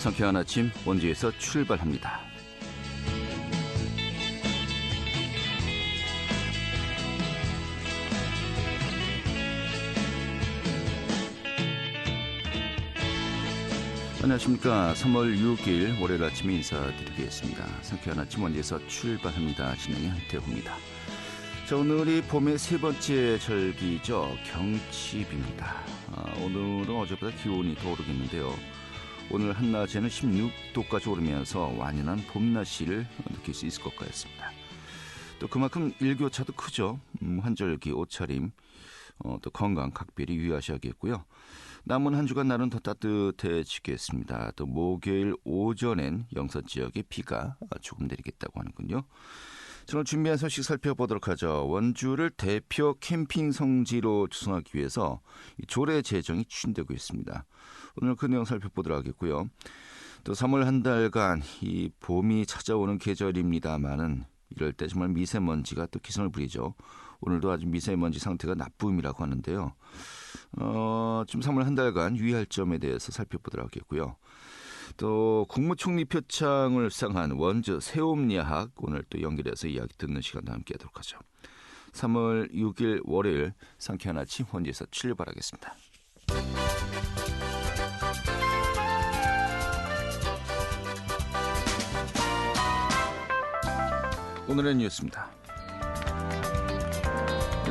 상쾌한 아침 원주에서 출발합니다. 안녕하십니까. 3월 6일 월요일 아침에 인사드리겠습니다. 상쾌한 아침 원주에서 출발합니다. 진행의 한태호입니다. 자, 오늘이 봄의 세 번째 절기죠. 경칩입니다. 오늘은 어제보다 기온이 더 오르겠는데요. 오늘 한낮에는 16도까지 오르면서 완연한 봄날씨를 느낄 수 있을 것 같습니다. 또 그만큼 일교차도 크죠. 환절기, 옷차림, 또 건강 각별히 유의하셔야겠고요. 남은 한 주간 날은 더 따뜻해지겠습니다. 또 목요일 오전엔 영서 지역에 비가 조금 내리겠다고 하는군요. 오늘 준비한 소식 살펴보도록 하죠. 원주를 대표 캠핑 성지로 추송하기 위해서 조례 제정이 추진되고 있습니다. 오늘 그 내용 살펴보도록 하겠고요. 또 3월 한 달간 이 봄이 찾아오는 계절입니다만은 이럴 때 정말 미세먼지가 또 기승을 부리죠. 오늘도 아주 미세먼지 상태가 나쁨이라고 하는데요. 지금 3월 한 달간 유의할 점에 대해서 살펴보도록 하겠고요. 또 국무총리 표창을 수상한 원주 세움야학 오늘 또 연결해서 이야기 듣는 시간도 함께 하도록 하죠. 3월 6일 월요일 상쾌한 아침 원주에서 출발하겠습니다. 오늘의 뉴스입니다.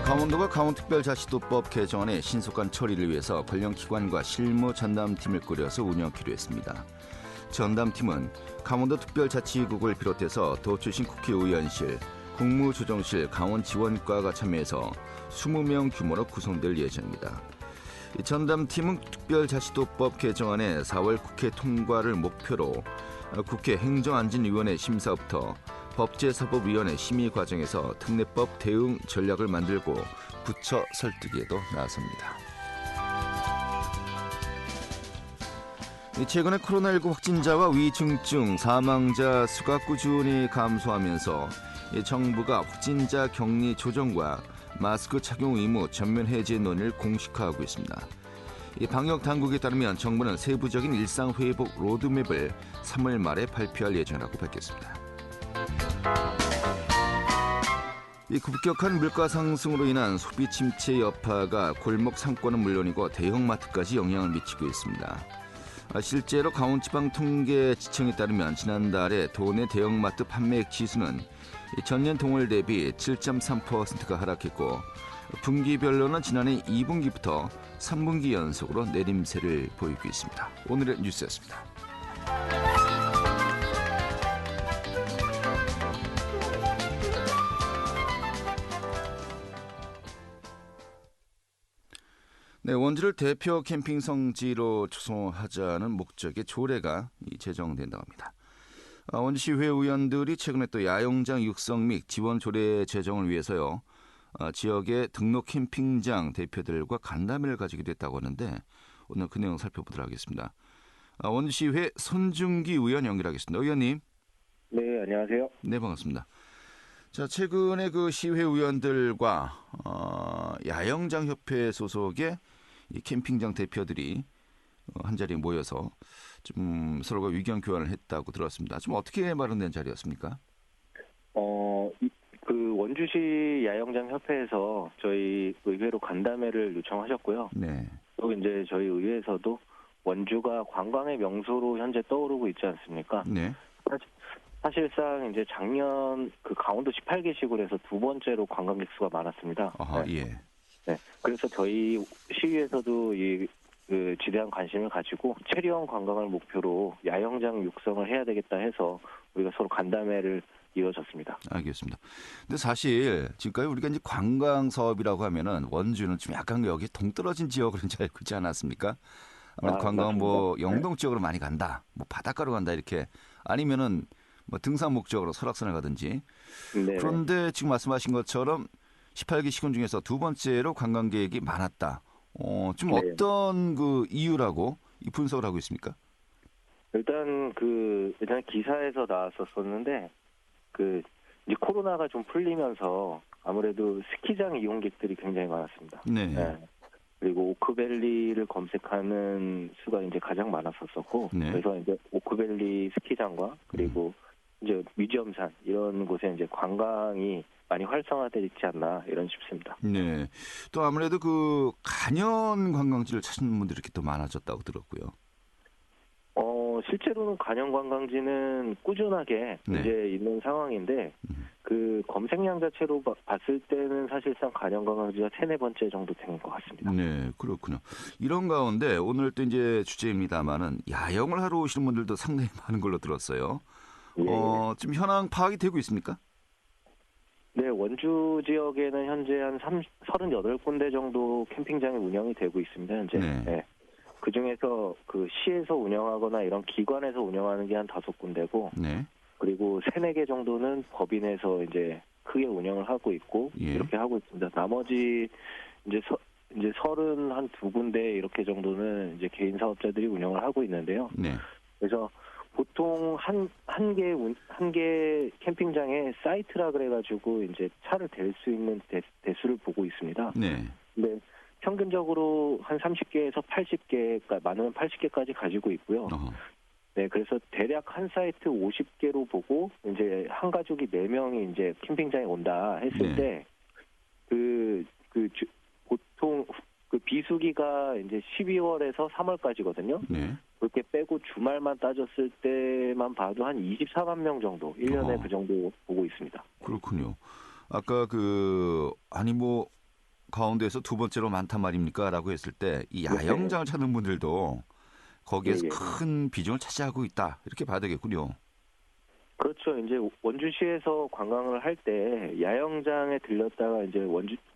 강원도가 강원특별자치도법 개정안의 신속한 처리를 위해서 관련 기관과 실무 전담팀을 꾸려서 운영하기로 했습니다. 전담팀은 강원도 특별자치국을 비롯해서 도출신 국회의원실, 국무조정실, 강원지원과가 참여해서 20명 규모로 구성될 예정입니다. 이 전담팀은 특별자치도법 개정안의 4월 국회 통과를 목표로 국회 행정안전위원회 심사부터 법제사법위원회 심의 과정에서 특례법 대응 전략을 만들고 부처 설득에도 나섭니다. 최근에 코로나19 확진자와 위중증 사망자 수가 꾸준히 감소하면서 정부가 확진자 격리 조정과 마스크 착용 의무 전면 해제 논의를 공식화하고 있습니다. 방역 당국에 따르면 정부는 세부적인 일상 회복 로드맵을 3월 말에 발표할 예정이라고 밝혔습니다. 이 급격한 물가 상승으로 인한 소비 침체 여파가 골목 상권은 물론이고 대형마트까지 영향을 미치고 있습니다. 실제로 강원지방통계지청에 따르면 지난달에 도내 대형마트 판매액 지수는 전년 동월 대비 7.3%가 하락했고 분기별로는 지난해 2분기부터 3분기 연속으로 내림세를 보이고 있습니다. 오늘의 뉴스였습니다. 네, 원주를 대표 캠핑 성지로 추송하자는 목적의 조례가 제정된다고 합니다. 원주시의회 의원들이 최근에 또 야영장 육성 및 지원 조례 제정을 위해서요. 지역의 등록 캠핑장 대표들과 간담회를 가지기로 했다고 하는데 오늘 그 내용 살펴보도록 하겠습니다. 원주시의회 손중기 의원 연결하겠습니다. 의원님. 네, 안녕하세요. 네, 반갑습니다. 자, 최근에 그 시의회 의원들과 야영장 협회 소속의 이 캠핑장 대표들이 한 자리에 모여서 좀 서로가 의견 교환을 했다고 들었습니다. 좀 어떻게 마련된 자리였습니까? 그 원주시 야영장 협회에서 저희 의회로 간담회를 요청하셨고요. 네. 또 이제 저희 의회에서도 원주가 관광의 명소로 현재 떠오르고 있지 않습니까? 네. 사실상 이제 작년 그 강원도 18개 시군에서 두 번째로 관광객 수가 많았습니다. 아하, 네. 예. 네. 그래서 저희 시의회에서도 그 지대한 관심을 가지고 체류형 관광을 목표로 야영장 육성을 해야 되겠다 해서 우리가 서로 간담회를 이어졌습니다. 알겠습니다. 근데 사실 지금까지 우리가 이제 관광 사업이라고 하면은 원주는 좀 약간 여기 동떨어진 지역으로 이제 알고 있지 않았습니까? 아무래도 관광은 뭐 영동 지역으로 많이 간다, 뭐 바닷가로 간다 이렇게 아니면은 뭐 등산 목적으로 설악산을 가든지. 네. 그런데 지금 말씀하신 것처럼 18개 시군 중에서 두 번째로 관광객이 많았다. 좀 네. 어떤 그 이유라고 이 분석을 하고 있습니까? 일단 예전에 기사에서 나왔었었는데 이제 코로나가 좀 풀리면서 아무래도 스키장 이용객들이 굉장히 많았습니다. 네. 네. 그리고 오크밸리를 검색하는 수가 이제 가장 많았었고, 네. 그래서 이제 오크밸리 스키장과 그리고 이제 뮤지엄산 이런 곳에 이제 관광이 많이 활성화되어 있지 않나 이런 싶습니다. 네. 또 아무래도 그 간현 관광지를 찾는 분들이 이렇게 또 많아졌다고 들었고요. 실제로는 간현 관광지는 꾸준하게 네. 이제 있는 상황인데, 그 검색량 자체로 봤을 때는 사실상 간현 관광지가 3-4번째 정도 되는 것 같습니다. 네, 그렇군요. 이런 가운데 오늘 또 이제 주제입니다만은 야영을 하러 오시는 분들도 상당히 많은 걸로 들었어요. 예, 지금 현황 파악이 되고 있습니까? 네, 원주 지역에는 현재 한 38군데 정도 캠핑장이 운영이 되고 있습니다, 현재. 네. 네. 그 중에서 그 시에서 운영하거나 이런 기관에서 운영하는 게 한 5군데고, 네. 그리고 3-4개 정도는 법인에서 이제 크게 운영을 하고 있고, 예. 이렇게 하고 있습니다. 나머지 이제 32군데 이렇게 정도는 이제 개인 사업자들이 운영을 하고 있는데요. 네. 그래서 보통 한 개 캠핑장에 사이트라 그래가지고 이제 차를 댈 수 있는 대수를 보고 있습니다. 네. 근데 평균적으로 한 30개에서 80개, 많으면 80개까지 가지고 있고요. 네, 그래서 대략 한 사이트 50개로 보고 이제 한 가족이 4명이 이제 캠핑장에 온다 했을 네. 때 보통 그 비수기가 이제 12월에서 3월까지거든요. 네. 그렇게 빼고 주말만 따졌을 때만 봐도 한 24만 명 정도, 1년에 그 정도 보고 있습니다. 그렇군요. 아까 아니 뭐 가운데에서 두 번째로 많단 말입니까? 라고 했을 때 이 야영장을 찾는 분들도 거기에서 예. 큰 비중을 차지하고 있다. 이렇게 봐야 되겠군요. 그렇죠. 이제 원주시에서 관광을 할 때 야영장에 들렸다가 이제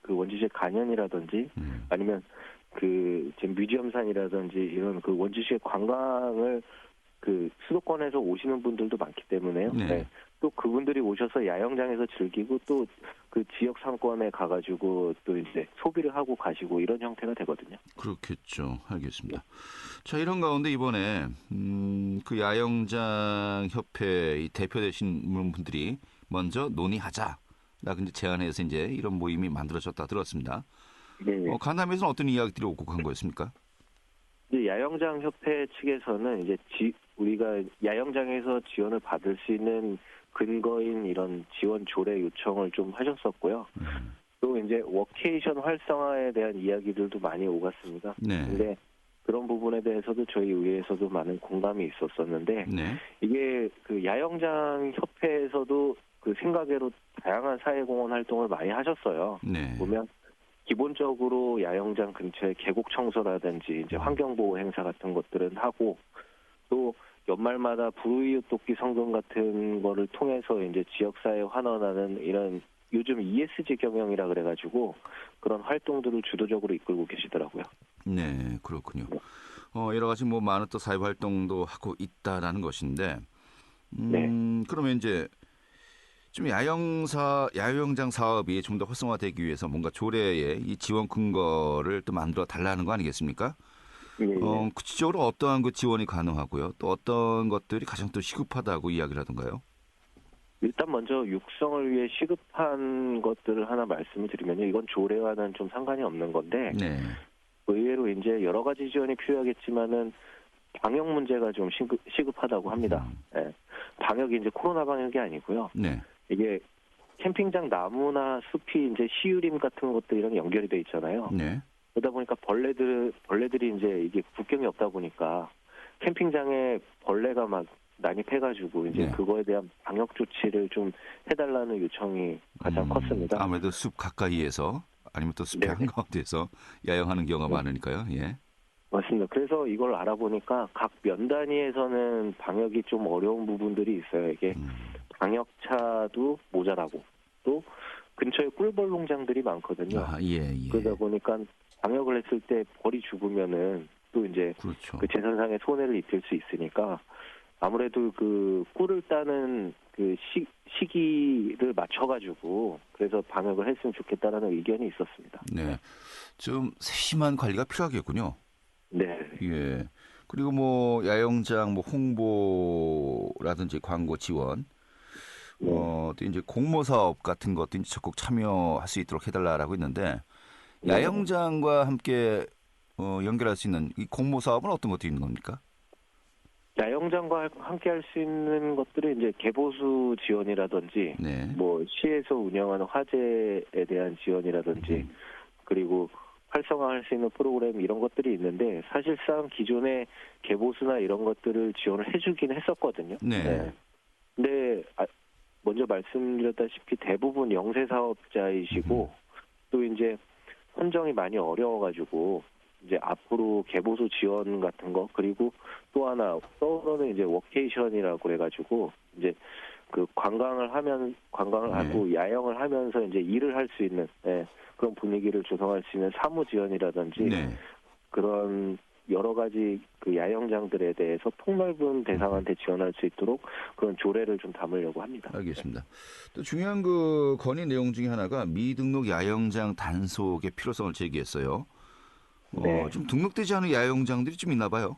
원주시의 간현이라든지 아니면 지금 뮤지엄산이라든지 이런 그 원주시의 관광을 그 수도권에서 오시는 분들도 많기 때문에요. 네. 네. 또 그분들이 오셔서 야영장에서 즐기고 또 그 지역 상권에 가가지고 또 이제 소비를 하고 가시고 이런 형태가 되거든요. 그렇겠죠. 알겠습니다. 자, 이런 가운데 이번에 그 야영장 협회 대표 되신 분들이 먼저 논의하자라고 이제 제안해서 이제 이런 모임이 만들어졌다 들었습니다. 네. 간담회에서는 어떤 이야기들이 오고 간 거였습니까? 이제 야영장 협회 측에서는 이제 우리가 야영장에서 지원을 받을 수 있는 근거인 이런 지원 조례 요청을 좀 하셨었고요. 또 이제 워케이션 활성화에 대한 이야기들도 많이 오갔습니다. 네. 근데 그런 부분에 대해서도 저희 의회에서도 많은 공감이 있었었는데 네. 이게 그 야영장 협회에서도 그 생각외로 다양한 사회공헌 활동을 많이 하셨어요. 네. 보면 기본적으로 야영장 근처에 계곡 청소라든지 이제 환경보호 행사 같은 것들은 하고 또 연말마다 불우이웃돕기 성금 같은 거를 통해서 이제 지역사회 환원하는 이런 요즘 ESG 경영이라 그래가지고 그런 활동들을 주도적으로 이끌고 계시더라고요. 네, 그렇군요. 여러 가지 뭐 많은 또 사회 활동도 하고 있다라는 것인데, 네. 그러면 이제 좀 야영장 사업이 좀 더 활성화되기 위해서 뭔가 조례에 이 지원 근거를 또 만들어 달라는 거 아니겠습니까? 예. 구체적으로 어떠한 그 지원이 가능하고요. 또 어떤 것들이 가장 또 시급하다고 이야기를 하던가요? 일단 먼저 육성을 위해 시급한 것들을 하나 말씀을 드리면요. 이건 조례와는 좀 상관이 없는 건데 네. 의외로 이제 여러 가지 지원이 필요하겠지만은 방역 문제가 좀 시급하다고 합니다. 네. 방역이 이제 코로나 방역이 아니고요. 네. 이게 캠핑장 나무나 숲이 이제 시유림 같은 것들이랑 연결이 돼 있잖아요. 네. 그러다 보니까 벌레들이 이제 이게 국경이 없다 보니까 캠핑장에 벌레가 막 난입해가지고 이제 네. 그거에 대한 방역 조치를 좀 해달라는 요청이 가장 컸습니다. 아무래도 숲 가까이에서 아니면 또 숲의 한가운데에서 야영하는 경우가 많으니까요. 예. 맞습니다. 그래서 이걸 알아보니까 각 면 단위에서는 방역이 좀 어려운 부분들이 있어요. 이게 방역차도 모자라고 또 근처에 꿀벌 농장들이 많거든요. 예. 그러다 보니까 방역을 했을 때 벌이 죽으면은 또 이제 그렇죠. 그 재산상의 손해를 입힐 수 있으니까 아무래도 그 꿀을 따는 그 시기를 맞춰가지고 그래서 방역을 했으면 좋겠다라는 의견이 있었습니다. 네. 좀 세심한 관리가 필요하겠군요. 네. 예. 그리고 뭐 야영장 뭐 홍보라든지 광고 지원, 또 이제 공모 사업 같은 것도 이제 적극 참여할 수 있도록 해달라고 했는데 야영장과 함께 연결할 수 있는 이 공모 사업은 어떤 것들이 있는 겁니까? 야영장과 함께 할 수 있는 것들은 이제 개보수 지원이라든지, 네. 뭐, 시에서 운영하는 화재에 대한 지원이라든지, 그리고 활성화할 수 있는 프로그램 이런 것들이 있는데, 사실상 기존의 개보수나 이런 것들을 지원을 해주긴 했었거든요. 네. 근데, 먼저 말씀드렸다시피 대부분 영세 사업자이시고, 또 이제 선정이 많이 어려워가지고, 이제 앞으로 개보수 지원 같은 거, 그리고 또 하나 떠오르는 이제 워케이션이라고 그래가지고 이제 그 관광을 네. 하고 야영을 하면서 이제 일을 할 수 있는, 그런 분위기를 조성할 수 있는 사무 지원이라든지, 네. 그런 여러 가지 그 야영장들에 대해서 폭넓은 대상한테 지원할 수 있도록 그런 조례를 좀 담으려고 합니다. 알겠습니다. 또 중요한 그 건의 내용 중에 하나가 미등록 야영장 단속의 필요성을 제기했어요. 네. 좀 등록되지 않은 야영장들이 좀 있나 봐요.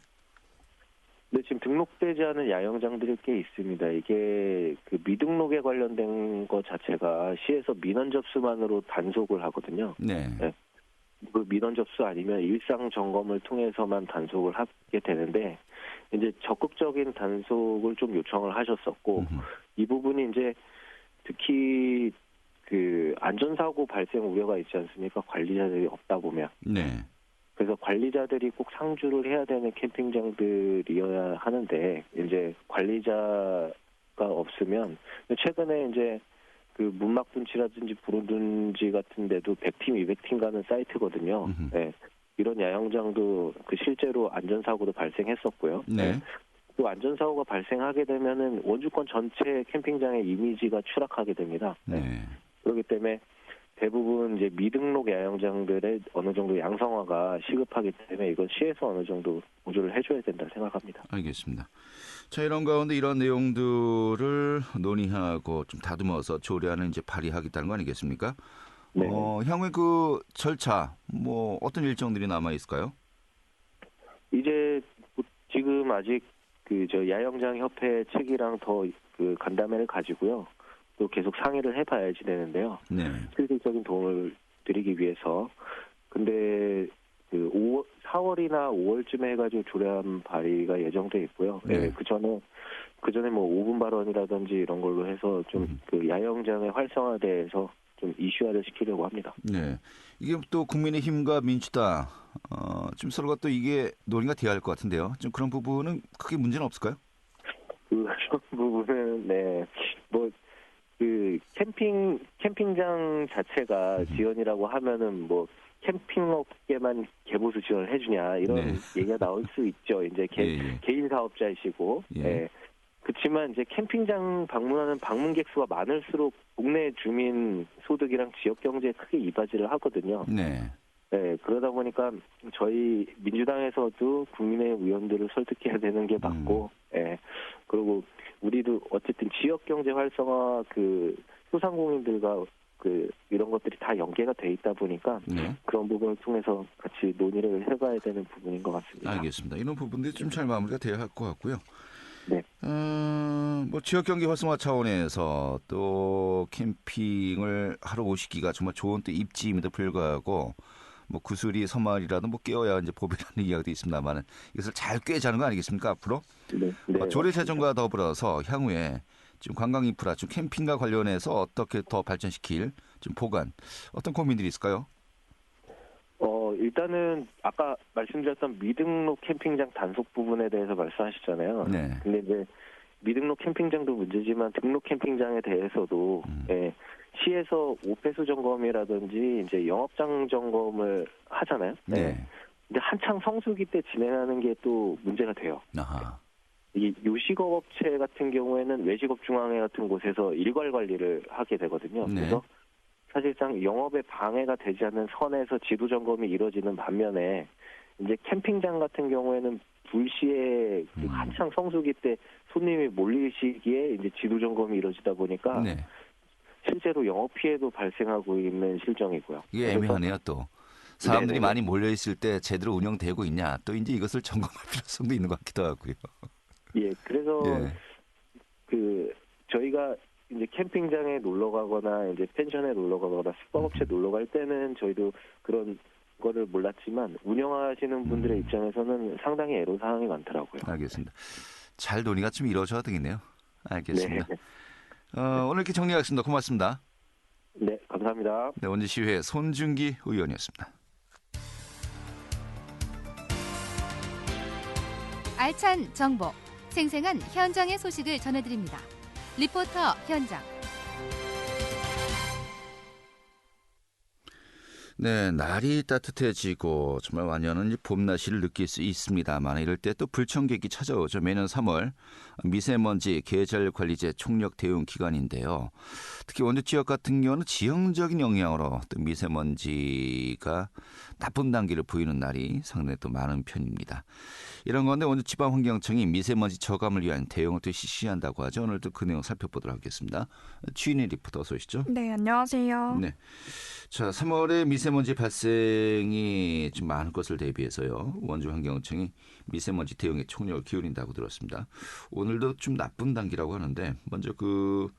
근데 지금 등록되지 않은 야영장들이 꽤 있습니다. 이게 그 미등록에 관련된 것 자체가 시에서 민원 접수만으로 단속을 하거든요. 네. 그 민원 접수 아니면 일상 점검을 통해서만 단속을 하게 되는데, 이제 적극적인 단속을 좀 요청을 하셨었고, 이 부분이 이제 특히 그 안전사고 발생 우려가 있지 않습니까? 관리자들이 없다 보면. 네. 그래서 관리자들이 꼭 상주를 해야 되는 캠핑장들이어야 하는데, 이제 관리자가 없으면, 최근에 이제 그 문막둔치라든지 부르둔지 같은 데도 100팀, 200팀 가는 사이트거든요. 네. 이런 야영장도 그 실제로 안전사고도 발생했었고요. 네. 또 안전사고가 발생하게 되면은 원주권 전체 캠핑장의 이미지가 추락하게 됩니다. 네. 그렇기 때문에 대부분 이제 미등록 야영장들의 어느 정도 양성화가 시급하기 때문에 이건 시에서 어느 정도 보조를 해줘야 된다 생각합니다. 알겠습니다. 자, 이런 가운데 이런 내용들을 논의하고 좀 다듬어서 조례안을 이제 발의하겠다는 거 아니겠습니까? 네. 향후에 그 절차, 뭐 어떤 일정들이 남아 있을까요? 이제 지금 아직 그 저 야영장 협회 측이랑 더 그 간담회를 가지고요. 또 계속 상의를 해봐야지 되는데요. 네. 실질적인 도움을 드리기 위해서. 근데 그 4월이나 5월쯤에 해가지고 조례안 발의가 예정돼 있고요. 네. 그 전에 뭐 5분 발언이라든지 이런 걸로 해서 좀 그 야영장의 활성화대해서 좀 이슈화를 시키려고 합니다. 네. 이게 또 국민의힘과 민주당 좀 서로가 또 이게 논의가 돼야 할 것 같은데요. 좀 그런 부분은 크게 문제는 없을까요? 그 부분은 뭐 그 캠핑장 자체가 지원이라고 하면은 뭐 캠핑업계만 개보수 지원을 해주냐 이런 네. 얘기가 나올 수 있죠. 이제 예. 개인 사업자이시고. 예. 그렇지만 이제 캠핑장 방문하는 방문객 수가 많을수록 국내 주민 소득이랑 지역 경제에 크게 이바지를 하거든요. 네. 그러다 보니까 저희 민주당에서도 국민의 의원들을 설득해야 되는 게 맞고, 그리고 우리도 어쨌든 지역 경제 활성화 그 소상공인들과 그 이런 것들이 다 연계가 돼 있다 보니까 네. 그런 부분을 통해서 같이 논의를 해봐야 되는 부분인 것 같습니다. 알겠습니다. 이런 부분들이 좀 잘 마무리가 돼야 할 것 같고요. 네. 뭐 지역 경제 활성화 차원에서 또 캠핑을 하러 오시기가 정말 좋은 또 입지임에도 불구하고 뭐 구슬이 서말이라도 뭐 깨어야 이제 보배라는 이야기도 있습니다만은 이것을 잘 꿰자는 거 아니겠습니까 앞으로? 네. 조례 제정과 더불어서 향후에 좀 관광 인프라, 좀 캠핑과 관련해서 어떻게 더 발전시킬 좀 보관 어떤 고민들이 있을까요? 일단은 아까 말씀드렸던 미등록 캠핑장 단속 부분에 대해서 말씀하셨잖아요. 네. 근데 이제 미등록 캠핑장도 문제지만 등록 캠핑장에 대해서도 시에서 오폐수 점검이라든지 이제 영업장 점검을 하잖아요. 네. 근데 한창 성수기 때 진행하는 게 또 문제가 돼요. 아하. 이 요식업 업체 같은 경우에는 외식업 중앙회 같은 곳에서 일괄 관리를 하게 되거든요. 네. 그래서 사실상 영업에 방해가 되지 않는 선에서 지도 점검이 이루어지는 반면에 이제 캠핑장 같은 경우에는 불시에 그 한창 성수기 때 손님이 몰릴 시기에 이제 지도 점검이 이루어지다 보니까 네. 실제로 영업 피해도 발생하고 있는 실정이고요. 이게 애매하네요 또. 사람들이 네네. 많이 몰려 있을 때 제대로 운영되고 있냐 또 이제 이것을 점검할 필요성도 있는 것 같기도 하고요. 그래서 그 저희가 이제 캠핑장에 놀러 가거나 이제 펜션에 놀러 가거나 숙박업체 놀러 갈 때는 저희도 그런 거를 몰랐지만 운영하시는 분들의 입장에서는 상당히 애로사항이 많더라고요. 알겠습니다. 잘 논의가 좀 이루어져야 되겠네요. 알겠습니다. 네. 오늘 이렇게 정리하겠습니다. 고맙습니다. 네, 감사합니다. 네, 원주시의회 손준기 의원이었습니다. 알찬 정보, 생생한 현장의 소식을 전해드립니다. 리포터 현장. 네, 날이 따뜻해지고 정말 완연한 봄날씨를 느낄 수 있습니다만 이럴 때 또 불청객이 찾아오죠. 매년 3월 미세먼지 계절관리제 총력 대응 기간인데요. 특히 원주 지역 같은 경우는 지형적인 영향으로 또 미세먼지가 나쁜 단계를 보이는 날이 상당히 또 많은 편입니다. 이런 건데 원주 지방환경청이 미세먼지 저감을 위한 대응을 또 실시한다고 하죠. 오늘도 그 내용 살펴보도록 하겠습니다. 취인희 리포터 어서 오시죠. 네, 안녕하세요. 네. 자, 3월에 미세먼지 발생이 좀 많은 것을 대비해서요. 원주환경청이 미세먼지 대응에 총력을 기울인다고 들었습니다. 오늘도 좀 나쁜 단계라고 하는데 먼저 그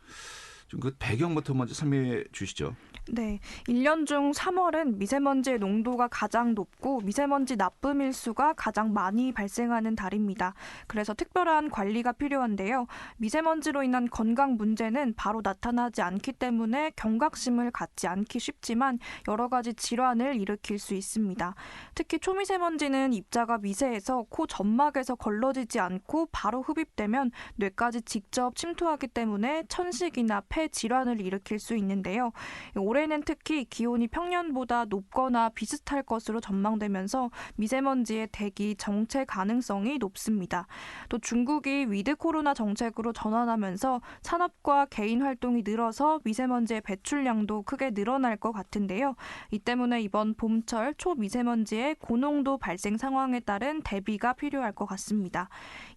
배경부터 먼저 설명해 주시죠. 네, 1년 중 3월은 미세먼지의 농도가 가장 높고 미세먼지 나쁨 일수가 가장 많이 발생하는 달입니다. 그래서 특별한 관리가 필요한데요. 미세먼지로 인한 건강 문제는 바로 나타나지 않기 때문에 경각심을 갖지 않기 쉽지만 여러 가지 질환을 일으킬 수 있습니다. 특히 초미세먼지는 입자가 미세해서 코 점막에서 걸러지지 않고 바로 흡입되면 뇌까지 직접 침투하기 때문에 천식이나 폐 질환을 일으킬 수 있는데요. 올해는 특히 기온이 평년보다 높거나 비슷할 것으로 전망되면서 미세먼지의 대기 정체 가능성이 높습니다. 또 중국이 위드 코로나 정책으로 전환하면서 산업과 개인 활동이 늘어서 미세먼지의 배출량도 크게 늘어날 것 같은데요. 이 때문에 이번 봄철 초미세먼지의 고농도 발생 상황에 따른 대비가 필요할 것 같습니다.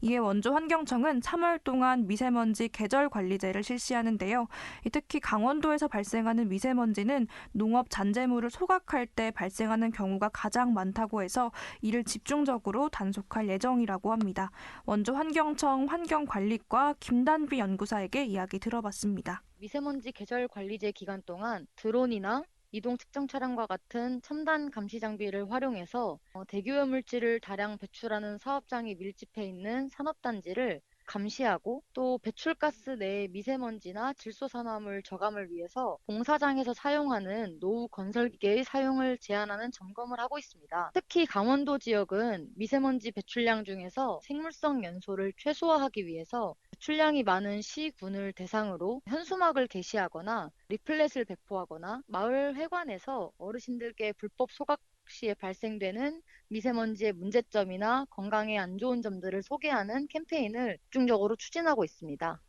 이에 원주환경청은 3월 동안 미세먼지 계절관리제를 실시하는데요. 특히 강원도에서 발생하는 미세먼지는 농업 잔재물을 소각할 때 발생하는 경우가 가장 많다고 해서 이를 집중적으로 단속할 예정이라고 합니다. 원주환경청 환경관리과 김단비 연구사에게 이야기 들어봤습니다. 미세먼지 계절관리제 기간 동안 드론이나 이동 측정 차량과 같은 첨단 감시 장비를 활용해서 대기오염물질을 다량 배출하는 사업장이 밀집해 있는 산업단지를 감시하고 또 배출가스 내의 미세먼지나 질소산화물 저감을 위해서 공사장에서 사용하는 노후 건설기계의 사용을 제한하는 점검을 하고 있습니다. 특히 강원도 지역은 미세먼지 배출량 중에서 생물성 연소를 최소화하기 위해서 배출량이 많은 시군을 대상으로 현수막을 게시하거나 리플렛을 배포하거나 마을 회관에서 어르신들께 불법 소각 시에 발생되는 미세먼지의 문제점이나 건강에 안 좋은 점들을 소개하는 캠페인을 집중적으로 추진하고 있습니다.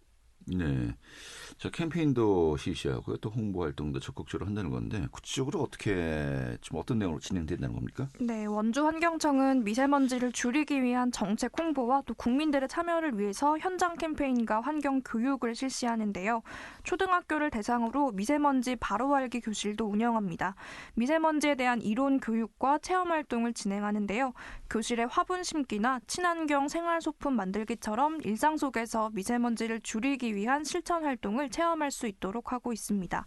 네, 저 캠페인도 실시하고요, 또 홍보 활동도 적극적으로 한다는 건데 구체적으로 어떻게 좀 어떤 내용으로 진행된다는 겁니까? 네, 원주환경청은 미세먼지를 줄이기 위한 정책 홍보와 또 국민들의 참여를 위해서 현장 캠페인과 환경 교육을 실시하는데요. 초등학교를 대상으로 미세먼지 바로 알기 교실도 운영합니다. 미세먼지에 대한 이론 교육과 체험 활동을 진행하는데요. 교실에 화분 심기나 친환경 생활 소품 만들기처럼 일상 속에서 미세먼지를 줄이기 위한 실천 활동을 체험할 수 있도록 하고 있습니다.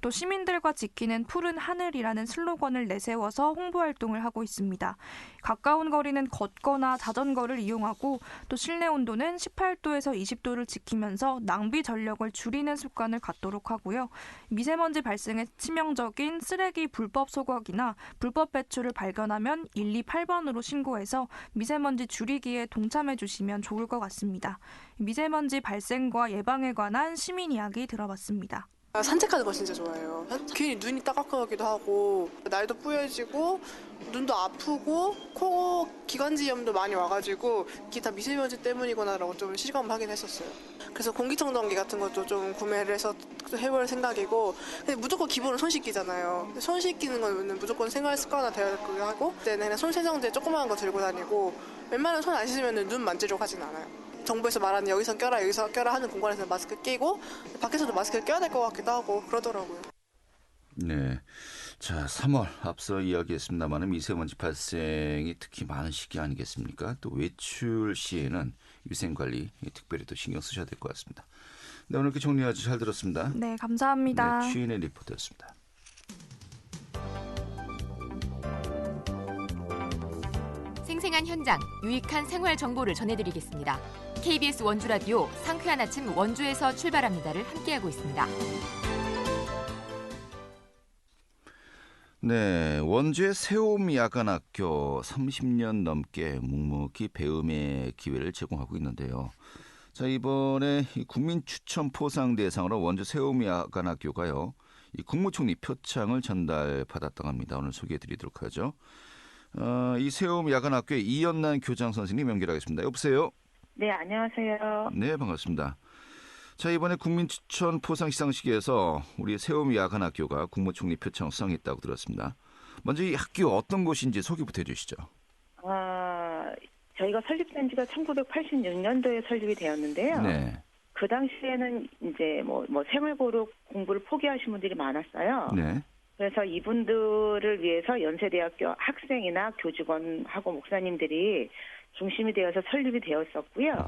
또 시민들과 지키는 푸른 하늘이라는 슬로건을 내세워서 홍보 활동을 하고 있습니다. 가까운 거리는 걷거나 자전거를 이용하고 또 실내 온도는 18도에서 20도를 지키면서 낭비 전력을 줄이는 습관을 갖도록 하고요. 미세먼지 발생에 치명적인 쓰레기 불법 소각이나 불법 배출을 발견하면 128번으로 신고해서 미세먼지 줄이기에 동참해 주시면 좋을 것 같습니다. 미세먼지 발생과 예방에 관한 시민 이야기 들어봤습니다. 산책하는 거 진짜 좋아해요. 괜히 눈이 따갑기도 하고 날도 뿌여지고 눈도 아프고 코 기관지염도 많이 와가지고 이게 다 미세먼지 때문이구나라고 좀 실감을 하긴 했었어요. 그래서 공기청정기 같은 것도 좀 구매를 해서 해볼 생각이고, 근데 무조건 기본은 손 씻기잖아요. 손 씻기는 건 무조건 생활 습관화 되어야 하고, 그때는 그냥 손세정제 조그마한 거 들고 다니고 웬만하면 손 안 씻으면 눈 만지려고 하진 않아요. 정부에서 말하는 여기서 껴라 여기서 껴라 하는 공간에서 마스크 끼고 밖에서도 마스크를 껴야 될 것 같기도 하고 그러더라고요. 네, 자 3월 앞서 이야기했습니다만 미세먼지 발생이 특히 많은 시기 아니겠습니까? 또 외출 시에는 위생관리 특별히 또 신경 쓰셔야 될 것 같습니다. 네, 오늘 이렇게 정리 아주 잘 들었습니다. 네, 감사합니다. 네, 취인의 리포터였습니다. 생생한 현장, 유익한 생활 정보를 전해드리겠습니다. KBS 원주 라디오 상쾌한 아침 원주에서 출발합니다를 함께하고 있습니다. 네, 원주의 세움야간학교 30년 넘게 묵묵히 배움의 기회를 제공하고 있는데요. 자, 이번에 이 국민 추천 포상 대상으로 원주 세움야간학교가요, 이 국무총리 표창을 전달받았다고 합니다. 오늘 소개해드리도록 하죠. 이 세움야간학교의 이연난 교장 선생님 연결하겠습니다. 여보세요? 네, 안녕하세요. 네, 반갑습니다. 자, 이번에 국민 추천 포상 시상식에서 우리 세움야간학교가 국무총리 표창을 수상했다고 들었습니다. 먼저 이 학교 어떤 곳인지 소개부터 해주시죠. 저희가 설립된 지가 1986년도에 설립이 되었는데요. 네. 그 당시에는 이제 뭐 생활고로 공부를 포기하신 분들이 많았어요. 네. 그래서 이분들을 위해서 연세대학교 학생이나 교직원하고 목사님들이 중심이 되어서 설립이 되었었고요.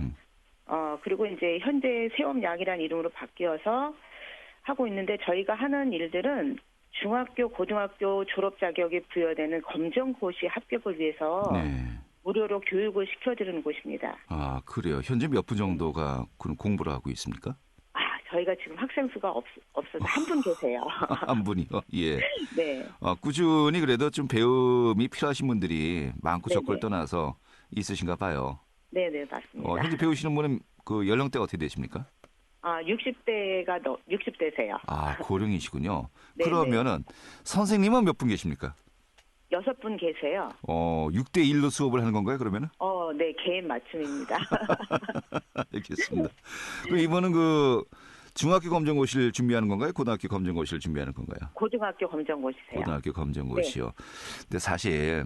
그리고 이제 현재 세움약이라는 이름으로 바뀌어서 하고 있는데, 저희가 하는 일들은 중학교, 고등학교 졸업 자격이 부여되는 검정고시 합격을 위해서 네. 무료로 교육을 시켜드리는 곳입니다. 아, 그래요. 현재 몇 분 정도가 그런 공부를 하고 있습니까? 저희가 지금 학생 수가 없어서 한 분 계세요. 한 분이요? 예. 네. 꾸준히 그래도 좀 배움이 필요하신 분들이 많고 네네. 적고를 떠나서 있으신가 봐요. 네네, 맞습니다. 현재 배우시는 분은 그 연령대가 어떻게 되십니까? 60대세요. 고령이시군요. 네네. 그러면은 선생님은 몇 분 계십니까? 6분 계세요. 6대 1로 수업을 하는 건가요, 그러면은? 네, 개인 맞춤입니다. 알겠습니다. 그럼 이번은 그 중학교 검정고시를 준비하는 건가요? 고등학교 검정고시를 준비하는 건가요? 고등학교 검정고시세요. 고등학교 검정고시요. 네. 근데 사실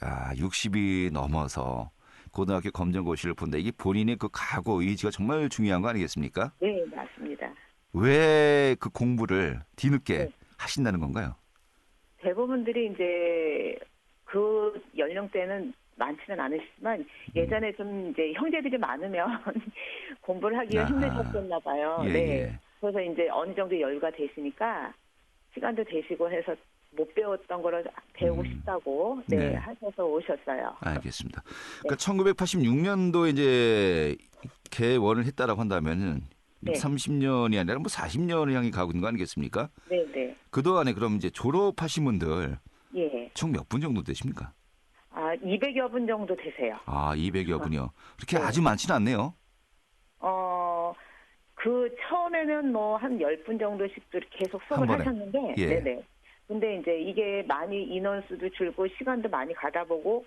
60이 넘어서 고등학교 검정고시를 본다. 이게 본인의 그 각오, 의지가 정말 중요한 거 아니겠습니까? 네, 맞습니다. 왜 그 공부를 뒤늦게 네. 하신다는 건가요? 대부분들이 이제 그 연령대는 많지는 않으시지만 예전에 좀 이제 형제들이 많으면 공부를 하기가 힘드셨었나 봐요. 예, 네. 예. 그래서 이제 어느 정도 여유가 되시니까 시간도 되시고 해서 못 배웠던 거를 배우고 싶다고 네. 하셔서 오셨어요. 알겠습니다. 그러니까 1986년도에 이제 개원을 했다라고 한다면은 네. 30년이 아니라 40년을 향해 가고 있는 거 아니겠습니까? 네, 네. 그동안에 그럼 이제 졸업하신 분들 예. 총 몇 분 정도 되십니까? 200여 분 정도 되세요. 200여 분이요. 그렇게 네. 아주 많지는 않네요. 그 처음에는 뭐 한 10분 정도씩 계속 수업을 한 번에. 하셨는데, 예. 네네. 근데 이제 이게 많이 인원수도 줄고 시간도 많이 가고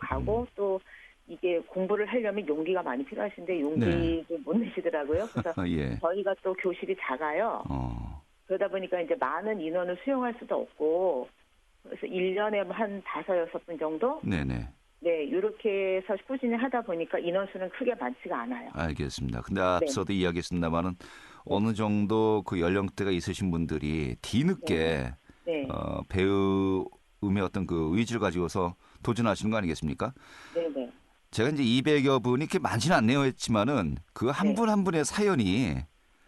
또 이게 공부를 하려면 용기가 많이 필요하신데 용기도 못 내시더라고요. 그래서 예. 저희가 또 교실이 작아요. 그러다 보니까 이제 많은 인원을 수용할 수도 없고, 그래서 1년에 한 5, 6분 정도? 네네. 네, 이렇게 해서 꾸준히 하다 보니까 인원수는 크게 많지가 않아요. 알겠습니다. 근데 앞서도 이야기했습니다만은 어느 정도 그 연령대가 있으신 분들이 뒤늦게 네. 배움의 어떤 그 의지를 가지고서 도전하시는 거 아니겠습니까? 네네. 제가 이제 200여 분이 이렇게 많지는 않네요 했지만은 그 한 분 한 분의 사연이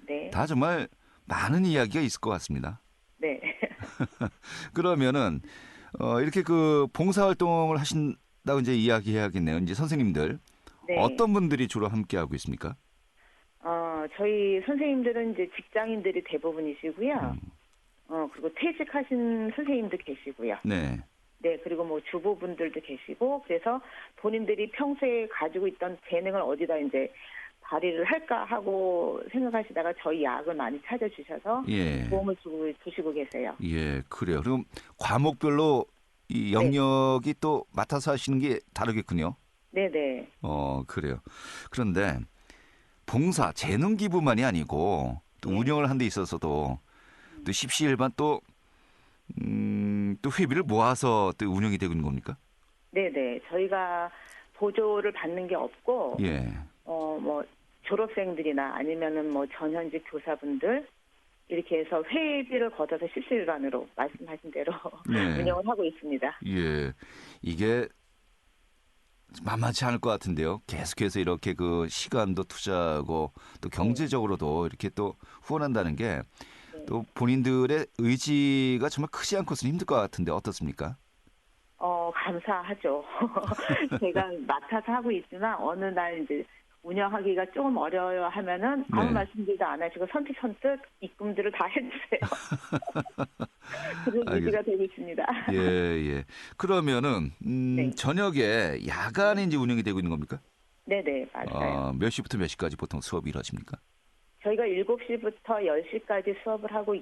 네. 다 정말 많은 이야기가 있을 것 같습니다. 네. 그러면은 이렇게 그 봉사활동을 하신다고 이제 이야기해야겠네요. 이제 선생님들 네. 어떤 분들이 주로 함께 하고 있습니까? 저희 선생님들은 이제 직장인들이 대부분이시고요. 그리고 퇴직하신 선생님도 계시고요. 네. 네, 그리고 뭐 주부분들도 계시고, 그래서 본인들이 평소에 가지고 있던 재능을 어디다 이제 발휘를 할까 하고 생각하시다가 저희 약을 많이 찾아주셔서 예. 도움을 주시고 계세요. 예, 그래요. 그럼 과목별로 이 영역이 또 맡아서 하시는 게 다르겠군요. 네네. 그래요. 그런데 봉사, 재능 기부만이 아니고 또 운영을 하는 데 있어서도 또 십시일반 또 회비를 모아서 또 운영이 되고 있는 겁니까? 네네. 저희가 보조를 받는 게 없고, 예. 뭐 졸업생들이나 아니면은 뭐 전현직 교사분들 이렇게 해서 회비를 걷어서 십시일반으로 말씀하신 대로 네. 운영을 하고 있습니다. 예. 이게 만만치 않을 것 같은데요. 계속해서 이렇게 그 시간도 투자하고 또 경제적으로도 이렇게 또 후원한다는 게 또 본인들의 의지가 정말 크지 않고서는 힘들 것 같은데 어떻습니까? 감사하죠. 제가 맡아서 하고 있지만 어느 날 이제 운영하기가 조금 어려워요 하면은 아무 네. 말씀들도 안 하시고 선뜻 입금들을 다 해주세요. 그런 유지가 되고 있습니다. 예, 예. 그러면은 네. 저녁에 야간에 이제 운영이 되고 있는 겁니까? 네네, 맞아요. 몇 시부터 몇 시까지 보통 수업이 이루어집니까? 저희가 7시부터 10시까지 수업을 하고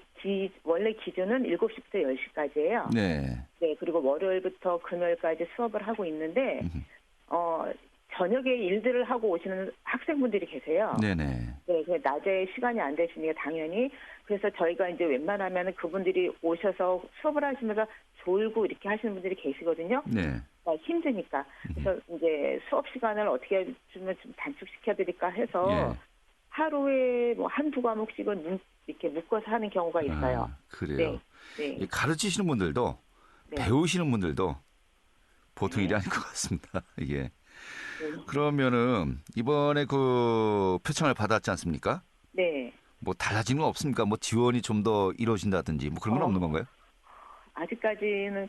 원래 기준은 7시부터 10시까지예요. 네. 네, 그리고 월요일부터 금요일까지 수업을 하고 있는데 저녁에 일들을 하고 오시는 학생분들이 계세요. 네네. 네, 그 낮에 시간이 안 되시니까 당연히 그래서 저희가 이제 웬만하면 그분들이 오셔서 수업을 하시면서 졸고 이렇게 하시는 분들이 계시거든요. 네. 힘드니까. 그래서 이제 수업 시간을 어떻게 좀 단축시켜 드릴까 해서 예. 하루에 뭐 한두 과목씩은 이렇게 묶어서 하는 경우가 있어요. 아, 그래요. 네. 이 가르치시는 분들도 네. 배우시는 분들도 보통 네. 일이 아닌 것 같습니다. 이게. 네. 그러면은 이번에 그 표창을 받았지 않습니까? 네. 뭐 달라지는 건 없습니까? 뭐 지원이 좀 더 이루어진다든지 뭐 그런 건 없는 건가요? 아직까지는